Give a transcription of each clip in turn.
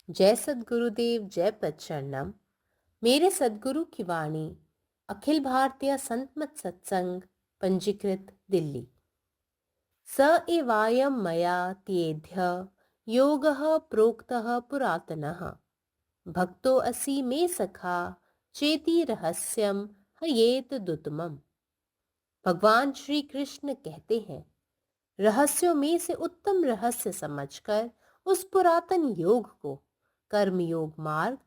जय सद्गुरुदेव, जय पच्चरणम। मेरे सद्गुरु की वाणी अखिल भारतीय संत मत सत्संग पंजीकृत दिल्ली। स एवायं मया त्येद्य योगः प्रोक्तः पुरातनः भक्तो असि मे सखा चेति रहस्यम हयेत दुतमम। भगवान श्री कृष्ण कहते हैं, रहस्यों में से उत्तम रहस्य समझकर उस पुरातन योग को, कर्म योग मार्ग,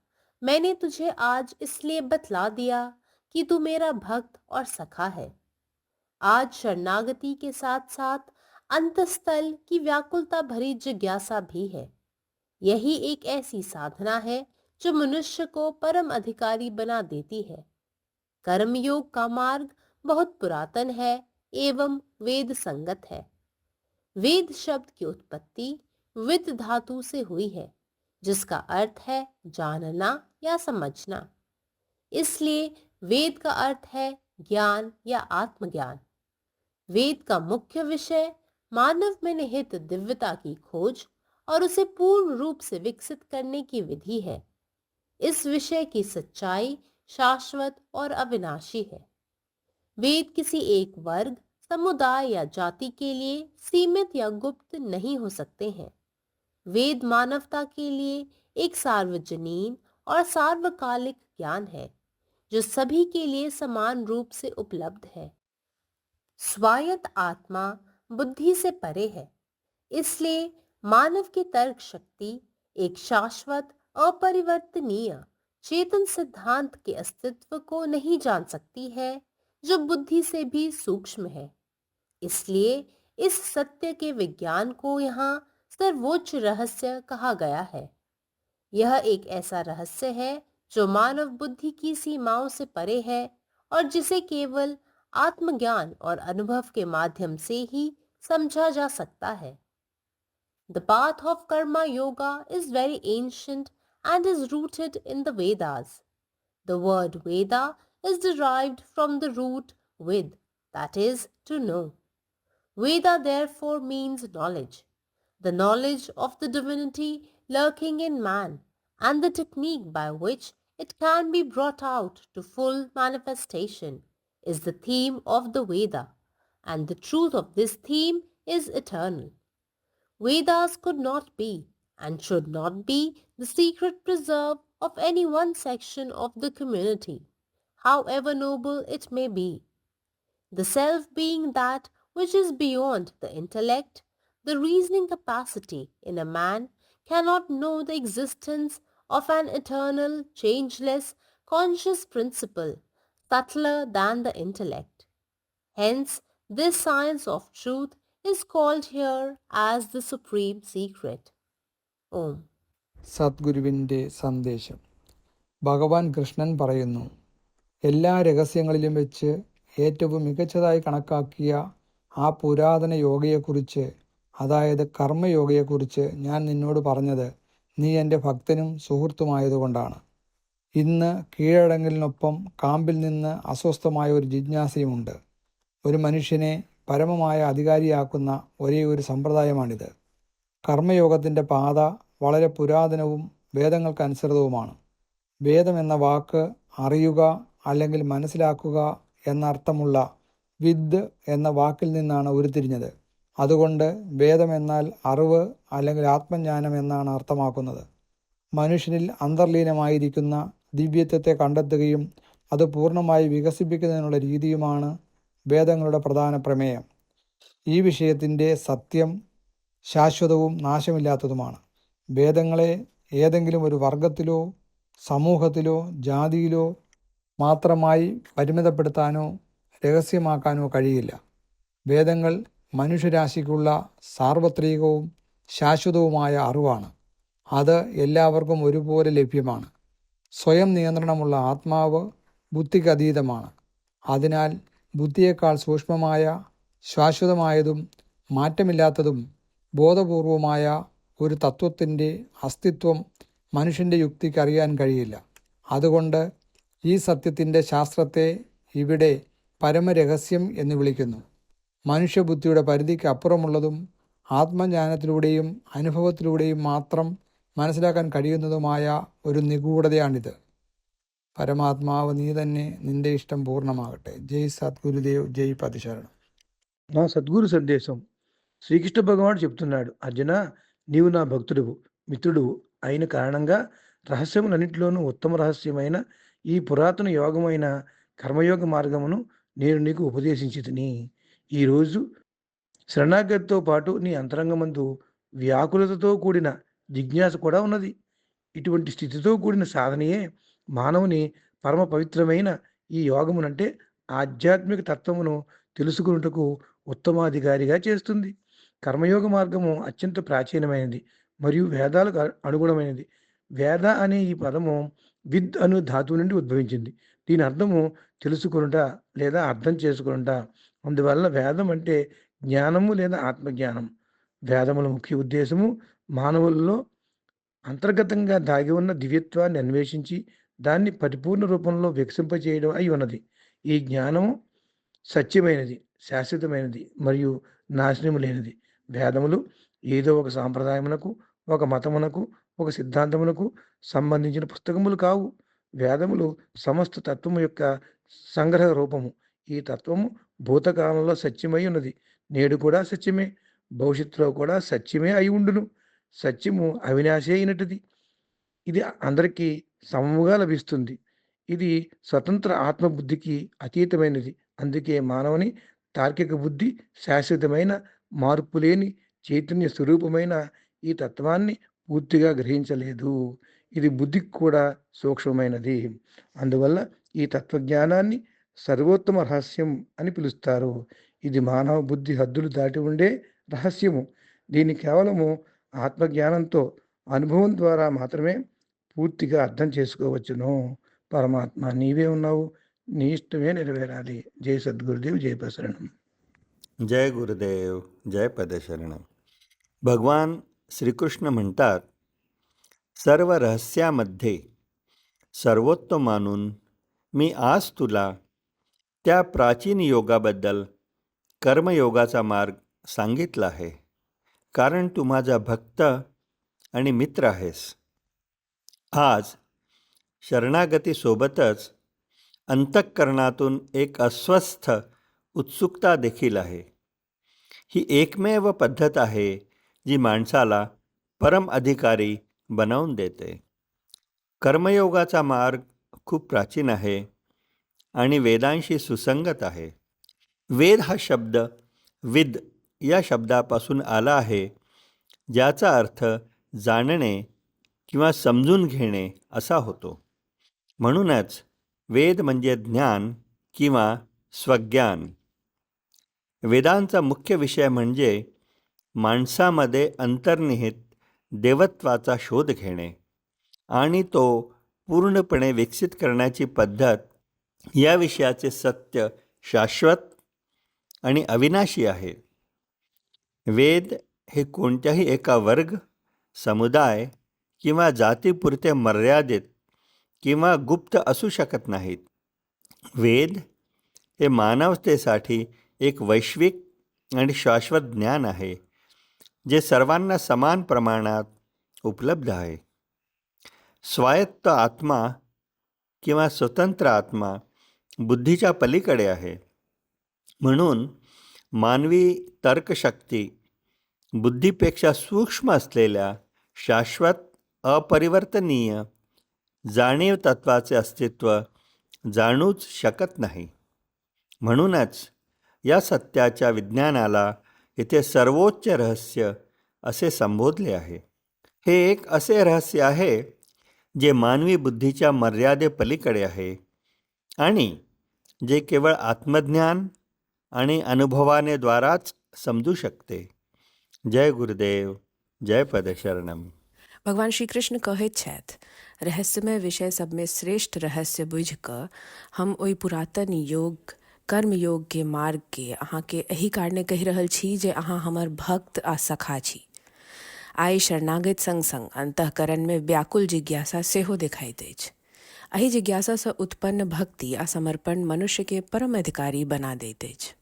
मैंने तुझे आज इसलिए बतला दिया कि तू मेरा भक्त और सखा है। आज शरणागति के साथ साथ अंतस्थल की व्याकुलता भरी जिज्ञासा भी है। यही एक ऐसी साधना है जो मनुष्य को परम अधिकारी बना देती है। कर्मयोग का मार्ग बहुत पुरातन है एवं वेद संगत है। वेद शब्द की उत्पत्ति विद धातु से हुई है, जिसका अर्थ है जानना या समझना। इसलिए वेद का अर्थ है ज्ञान या आत्मज्ञान। वेद का मुख्य विषय मानव में निहित दिव्यता की खोज और उसे पूर्ण रूप से विकसित करने की विधि है। इस विषय की सच्चाई शाश्वत और अविनाशी है। वेद किसी एक वर्ग, समुदाय या जाति के लिए सीमित या गुप्त नहीं हो सकते हैं। वेद मानवता के लिए एक सार्वजनीन और सार्वकालिक ज्ञान है जो सभी के लिए समान रूप से उपलब्ध है। स्वायत्त आत्मा बुद्धि से परे है, इसलिए मानव की तर्क शक्ति एक शाश्वत अपरिवर्तनीय चेतन सिद्धांत के अस्तित्व को नहीं जान सकती है जो बुद्धि से भी सूक्ष्म है। इसलिए इस सत्य के विज्ञान को यहाँ सर्वोच्च रहस्य कहा गया है। यह एक ऐसा रहस्य है जो मानव बुद्धि की सीमाओं से परे है और जिसे केवल आत्मज्ञान और अनुभव के माध्यम से ही समझा जा सकता है। The path of karma yoga is very ancient and is rooted in the Vedas. The word Veda is derived from the root vid, that is, to know. Veda therefore means knowledge, the knowledge of the divinity lurking in man, and the technique by which it can be brought out to full manifestation is the theme of the Veda, and the truth of this theme is eternal. Vedas could not be and should not be the secret preserve of any one section of the community, however noble it may be. The self being that which is beyond the intellect, the reasoning capacity in a man cannot know the existence of an eternal, changeless, conscious principle subtler than the intellect. Hence, this science of truth is called here as the supreme secret. Om. സദ്ഗുരുവിൻ്റെ സന്ദേശം. ഭഗവാൻ കൃഷ്ണൻ പറയുന്നു, എല്ലാ രഹസ്യങ്ങളിലും വെച്ച് ഏറ്റവും മികച്ചതായി കണക്കാക്കിയ ആ പുരാതന യോഗയെക്കുറിച്ച്, അതായത് കർമ്മയോഗയെക്കുറിച്ച് ഞാൻ നിന്നോട് പറഞ്ഞത് നീ എൻ്റെ ഭക്തനും സുഹൃത്തുമായതുകൊണ്ടാണ്. ഇന്ന് കീഴടങ്ങലിനൊപ്പം കാമ്പിൽ നിന്ന് അസ്വസ്ഥമായ ഒരു ജിജ്ഞാസയുമുണ്ട്. ഒരു മനുഷ്യനെ പരമമായ അധികാരിയാക്കുന്ന ഒരേ ഒരു സമ്പ്രദായമാണിത്. കർമ്മയോഗത്തിൻ്റെ പാത വളരെ പുരാതനവും വേദങ്ങൾക്കനുസൃതവുമാണ്. വേദം എന്ന വാക്ക് അറിയുക അല്ലെങ്കിൽ മനസ്സിലാക്കുക എന്നർത്ഥമുള്ള വിദ് എന്ന വാക്കിൽ നിന്നാണ് ഉരുത്തിരിഞ്ഞത്. അതുകൊണ്ട് വേദം എന്നാൽ അറിവ് അല്ലെങ്കിൽ ആത്മജ്ഞാനം എന്നാണ് അർത്ഥമാക്കുന്നത്. മനുഷ്യനിൽ അന്തർലീനമായിരിക്കുന്ന ദിവ്യത്വത്തെ കണ്ടെത്തുകയും അത് പൂർണ്ണമായി വികസിപ്പിക്കുന്നതിനുള്ള രീതിയുമാണ് വേദങ്ങളുടെ പ്രധാന പ്രമേയം. ഈ വിഷയത്തിൻ്റെ സത്യം ശാശ്വതവും നാശമില്ലാത്തതുമാണ്. വേദങ്ങളെ ഏതെങ്കിലും ഒരു വർഗത്തിലോ സമൂഹത്തിലോ ജാതിയിലോ മാത്രമായി പരിമിതപ്പെടുത്താനോ രഹസ്യമാക്കാനോ കഴിയില്ല. വേദങ്ങൾ മനുഷ്യരാശിക്കുള്ള സാർവത്രികവും ശാശ്വതവുമായ അറിവാണ്. അത് എല്ലാവർക്കും ഒരുപോലെ ലഭ്യമാണ്. സ്വയം നിയന്ത്രണമുള്ള ആത്മാവ് ബുദ്ധിക്കതീതമാണ്. അതിനാൽ ബുദ്ധിയേക്കാൾ സൂക്ഷ്മമായ, ശാശ്വതമായതും മാറ്റമില്ലാത്തതും ബോധപൂർവമായ ഒരു തത്വത്തിൻ്റെ അസ്തിത്വം മനുഷ്യൻ്റെ യുക്തിക്ക് അറിയാൻ കഴിയില്ല. അതുകൊണ്ട് ഈ സത്യത്തിൻ്റെ ശാസ്ത്രത്തെ ഇവിടെ പരമരഹസ്യം എന്ന് വിളിക്കുന്നു. മനുഷ്യബുദ്ധിയുടെ പരിധിക്ക് അപ്പുറമുള്ളതും ആത്മജ്ഞാനത്തിലൂടെയും അനുഭവത്തിലൂടെയും മാത്രം മനസ്സിലാക്കാൻ കഴിയുന്നതുമായ ഒരു നിഗൂഢതയാണിത്. പരമാത്മാവ് നീ തന്നെ, നിന്റെ ഇഷ്ടം പൂർണ്ണമാകട്ടെ. జై సద్గురుదేవ్, జై పతిశరణం. నా సద్గురు సందేశం. శ్రీకృష్ణ భగవానుడు చెప్తున్నాడు, అర్జున, నీవు నా భక్తుడువు, మిత్రుడువు అయిన కారణంగా రహస్యములన్నింటిలోనూ ఉత్తమ రహస్యమైన ఈ పురాతన యోగమైన కర్మయోగ మార్గమును నేను నీకు ఉపదేశించితిని. ఈరోజు శరణాగతితో పాటు నీ అంతరంగమందు వ్యాకులతతో కూడిన జిజ్ఞాస కూడా ఉన్నది. ఇటువంటి స్థితితో కూడిన సాధనయే మానవుని పరమ పవిత్రమైన ఈ యోగమునంటే ఆధ్యాత్మిక తత్వమును తెలుసుకున్నటకు ఉత్తమాధికారిగా చేస్తుంది. కర్మయోగ మార్గము అత్యంత ప్రాచీనమైనది మరియు వేదాలకు అనుగుణమైనది. వేద అనే ఈ పదము విద్ అను ధాతువు నుండి ఉద్భవించింది. దీని అర్థము తెలుసుకొనుట లేదా అర్థం చేసుకొనుట. అందువల్ల వేదం అంటే జ్ఞానము లేదా ఆత్మజ్ఞానం. వేదముల ముఖ్య ఉద్దేశము మానవుల్లో అంతర్గతంగా దాగి ఉన్న దివ్యత్వాన్ని అన్వేషించి దాన్ని పరిపూర్ణ రూపంలో వికసింపచేయడం అయి ఉన్నది. ఈ జ్ఞానము సత్యమైనది, శాశ్వతమైనది మరియు నాశనము లేనిది. వేదములు ఏదో ఒక సాంప్రదాయమునకు, ఒక మతమునకు, ఒక సిద్ధాంతమునకు సంబంధించిన పుస్తకములు కావు. వేదములు సమస్త తత్వము యొక్క సంగ్రహ రూపము. ఈ తత్వము భూతకాలంలో సత్యమై ఉన్నది, నేడు కూడా సత్యమే, భవిష్యత్తులో కూడా సత్యమే అయి ఉండును. సత్యము అవినాశి అయినటిది. ఇది అందరికీ సమముగా లభిస్తుంది. ఇది స్వతంత్ర ఆత్మబుద్ధికి అతీతమైనది. అందుకే మానవుని తార్కిక బుద్ధి శాశ్వతమైన, మార్పులేని చైతన్య స్వరూపమైన ఈ తత్వాన్ని పూర్తిగా గ్రహించలేదు. ఇది బుద్ధికి కూడా సూక్ష్మమైనది. అందువల్ల ఈ తత్వజ్ఞానాన్ని సర్వోత్తమ రహస్యం అని పిలుస్తారు. ఇది మానవ బుద్ధి హద్దులు దాటి ఉండే రహస్యము. దీన్ని కేవలము ఆత్మజ్ఞానంతో, అనుభవం ద్వారా మాత్రమే పూర్తిగా అర్థం చేసుకోవచ్చును. పరమాత్మ నీవే ఉన్నావు, నీ ఇష్టమే నెరవేరాలి. జై సద్గురుదేవ్, జై పశరణం. जय गुरुदेव, जय पदशरणम. भगवान श्रीकृष्ण म्हणतात, सर्व रहस्यामध्ये सर्वोत्तम मानून मी आज तुला त्या प्राचीन योगाबद्दल, कर्मयोगाचा मार्ग सांगितला आहे, कारण तू माझा भक्त आणि मित्र आहेस. आज शरणागतीसोबतच अंतःकरणातून एक अस्वस्थ उत्सुकता देखील आहे. ही एकमेव पद्धत आहे जी माणसाला परम अधिकारी बनवून देते. कर्मयोगाचा मार्ग खूप प्राचीन आहे आणि वेदांशी सुसंगत आहे. वेद हा शब्द विद या शब्दापासून आला आहे, ज्याचा अर्थ जाणणे किंवा समजून घेणे असा होतो. म्हणूनच वेद म्हणजे ज्ञान किंवा स्वज्ञान. वेदांचा मुख्य विषय म्हणजे माणसामध्ये अंतर्निहित देवत्वाचा शोध घेणे आणि तो पूर्णपणे विकसित करण्याची पद्धत. या विषयाचे सत्य शाश्वत आणि अविनाशी आहे. वेद हे कोणत्याही एका वर्ग, समुदाय किंवा जातीपुरते मर्यादित किंवा गुप्त असू शकत नाहीत. वेद हे मानवतेसाठी एक वैश्विक आणि शाश्वत ज्ञान आहे, जे सर्वांना समान प्रमाणात उपलब्ध आहे. स्वायत्त आत्मा किंवा स्वतंत्र आत्मा बुद्धीच्या पलीकडे आहे. म्हणून मानवी तर्कशक्ती बुद्धीपेक्षा सूक्ष्म असलेल्या शाश्वत, अपरिवर्तनीय जाणीव तत्वाचे अस्तित्व जाणूच शकत नाही. म्हणूनच या सत्याच्या विज्ञानाला इथे सर्वोच्च रहस्य असे संबोधले आहे. हे एक असे रहस्य आहे जे मानवी बुद्धीच्या मर्यादेपलीकडे आहे आणि जे केवळ आत्मज्ञान आणि अनुभवाने द्वाराच समजू शकते. जय गुरुदेव, जय पदशरणम. भगवान श्री कृष्ण कहैत छथि, रहस्यमय विषय सब में श्रेष्ठ रहस्य बुझ कऽ हम ओहि पुरातन योग कर्म योग के मार्ग के अहाँ के एहि कारणे कहि रहल छी जे अहाँ हमर भक्त आ सखा छी. आइ शरणागत संग संग अंतःकरण में व्याकुल जिज्ञासा सेहो देखाइत अछि. एहि जिज्ञासा से उत्पन्न भक्ति आ समर्पण मनुष्य के परम अधिकारी बना दैत अछि.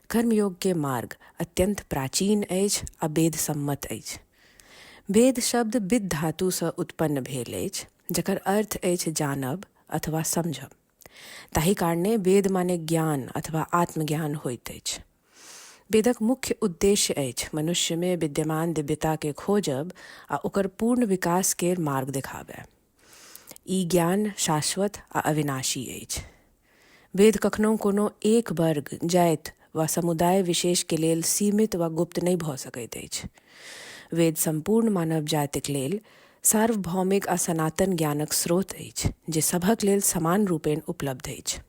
कर्मयोग के मार्ग अत्यंत प्राचीन अछि आ वेद सम्मत अछि. वेद शब्द विद धातु सँ उत्पन्न भेल अछि, जकर अर्थ अछि जानब अथवा समझब। ताहि कारणे वेद माने ज्ञान अथवा आत्मज्ञान होइत अछि। वेदक मुख्य उद्देश्य अछि मनुष्य में विद्यमान दिव्यता के खोजब आ ओकर पूर्ण विकास के मार्ग देखाबय। ई ज्ञान शाश्वत आ अविनाशी अछि। वेद कखनो कोनो एक वर्ग, जाति वा समुदाय विशेष के लेल सीमित वा गुप्त नहि भऽ सकैत अछि। वेद संपूर्ण मानव जातिक लेल सार्वभौमिक आ सनातन ज्ञानक स्रोत अछि, जे सभक लेल समान रूपेण उपलब्ध अछि।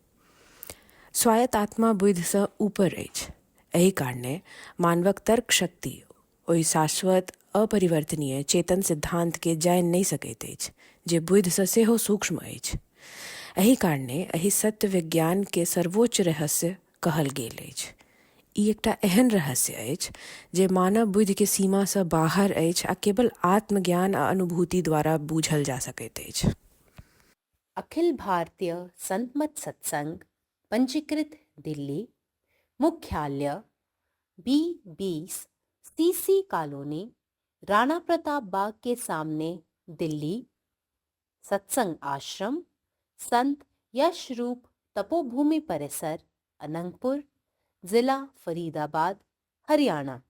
स्वायत्त आत्मा बुद्धि सँ ऊपर अछि। एहि कारणे मानवक तर्क शक्ति ओहि शाश्वत अपरिवर्तनीय चेतन सिद्धांत के जानि नहि सकैत अछि, जे बुद्धि सँ सेहो सूक्ष्म अछि। एहि कारणे एहि सत्य विज्ञान के सर्वोच्च रहस्य कहल गेल अछि। ई एकटा एहन रहस्य अछि जे मानव बुद्धि के सीमा सँ बाहर अछि आ केवल आत्मज्ञान आ अनुभूति द्वारा बूझल जा सकैत अछि। अखिल भारतीय संत मत सत्संग पंजीकृत दिल्ली, मुख्यालय B20 CC colony, Rana Pratap Bagh के सामने, दिल्ली। सत्संग आश्रम संत यशरूप तपोभूमि परिसर, अनंगपुर, जिला फरीदाबाद, हरियाणा।